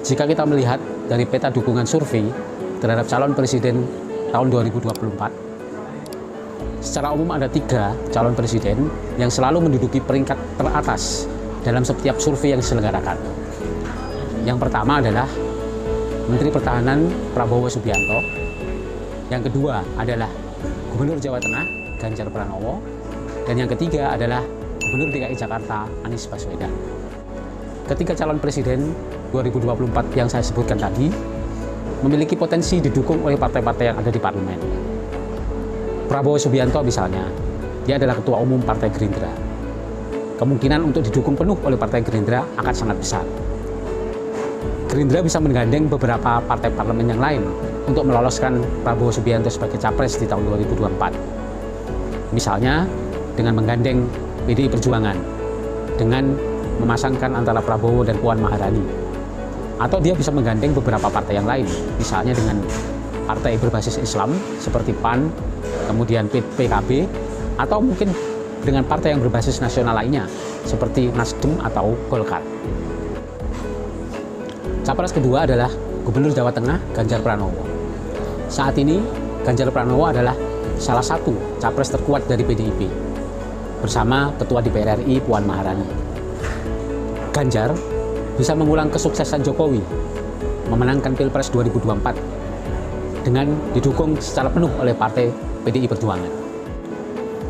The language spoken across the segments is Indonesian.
Jika kita melihat dari peta dukungan survei terhadap calon presiden tahun 2024, secara umum ada 3 calon presiden yang selalu menduduki peringkat teratas dalam setiap survei yang diselenggarakan. Yang pertama adalah Menteri Pertahanan Prabowo Subianto. Yang kedua adalah Gubernur Jawa Tengah Ganjar Pranowo. Dan yang ketiga adalah Gubernur DKI Jakarta Anies Baswedan. Ketiga calon presiden 2024 yang saya sebutkan tadi memiliki potensi didukung oleh partai-partai yang ada di parlemen. Prabowo Subianto misalnya, dia adalah Ketua Umum Partai Gerindra. Kemungkinan untuk didukung penuh oleh Partai Gerindra akan sangat besar. Gerindra bisa menggandeng beberapa partai parlemen yang lain untuk meloloskan Prabowo Subianto sebagai capres di tahun 2024. Misalnya dengan menggandeng PDI Perjuangan, dengan memasangkan antara Prabowo dan Puan Maharani. Atau dia bisa menggandeng beberapa partai yang lain, misalnya dengan partai berbasis Islam seperti PAN, kemudian PKB, atau mungkin dengan partai yang berbasis nasional lainnya seperti Nasdem atau Golkar. Capres kedua adalah Gubernur Jawa Tengah Ganjar Pranowo. Saat ini Ganjar Pranowo adalah salah satu capres terkuat dari PDIP bersama Ketua DPR RI Puan Maharani. Ganjar bisa mengulang kesuksesan Jokowi memenangkan Pilpres 2024 dengan didukung secara penuh oleh partai PDI Perjuangan.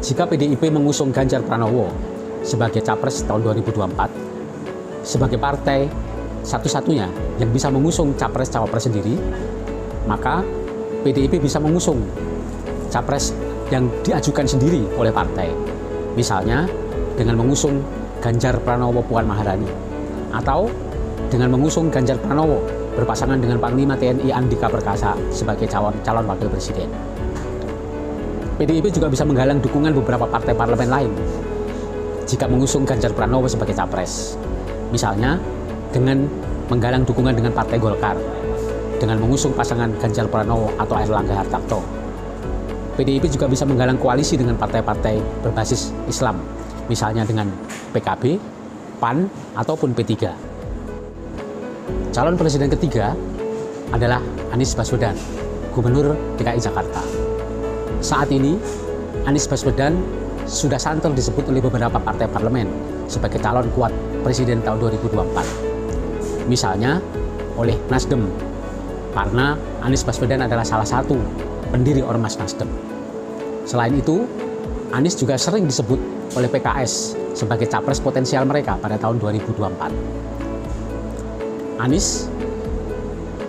Jika PDIP mengusung Ganjar Pranowo sebagai capres tahun 2024, sebagai partai satu-satunya yang bisa mengusung capres-cawapres sendiri, maka PDIP bisa mengusung capres yang diajukan sendiri oleh partai. Misalnya dengan mengusung Ganjar Pranowo Puan Maharani, atau dengan mengusung Ganjar Pranowo berpasangan dengan Panglima TNI Andika Perkasa sebagai calon wakil presiden. PDIP juga bisa menggalang dukungan beberapa partai parlemen lain jika mengusung Ganjar Pranowo sebagai capres. Misalnya dengan menggalang dukungan dengan Partai Golkar, dengan mengusung pasangan Ganjar Pranowo atau Airlangga Hartarto. PDIP juga bisa menggalang koalisi dengan partai-partai berbasis Islam, misalnya dengan PKB, PAN, ataupun P3. Calon presiden ketiga adalah Anies Baswedan, Gubernur DKI Jakarta. Saat ini, Anies Baswedan sudah santer disebut oleh beberapa partai parlemen sebagai calon kuat presiden tahun 2024. Misalnya oleh Nasdem, karena Anies Baswedan adalah salah satu pendiri Ormas Nasdem. Selain itu, Anies juga sering disebut oleh PKS sebagai capres potensial mereka pada tahun 2024. Anies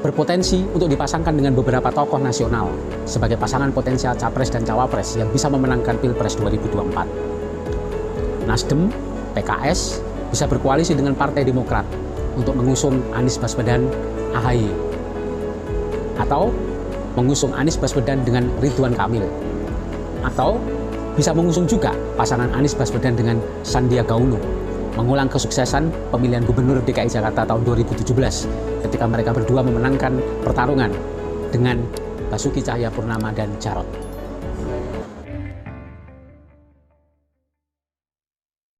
berpotensi untuk dipasangkan dengan beberapa tokoh nasional sebagai pasangan potensial capres dan cawapres yang bisa memenangkan Pilpres 2024. Nasdem, PKS bisa berkoalisi dengan Partai Demokrat untuk mengusung Anies Baswedan AHY, atau mengusung Anies Baswedan dengan Ridwan Kamil, atau bisa mengusung juga pasangan Anies Baswedan dengan Sandiaga Uno, mengulang kesuksesan pemilihan Gubernur DKI Jakarta tahun 2017 ketika mereka berdua memenangkan pertarungan dengan Basuki Cahayapurnama dan Jarot.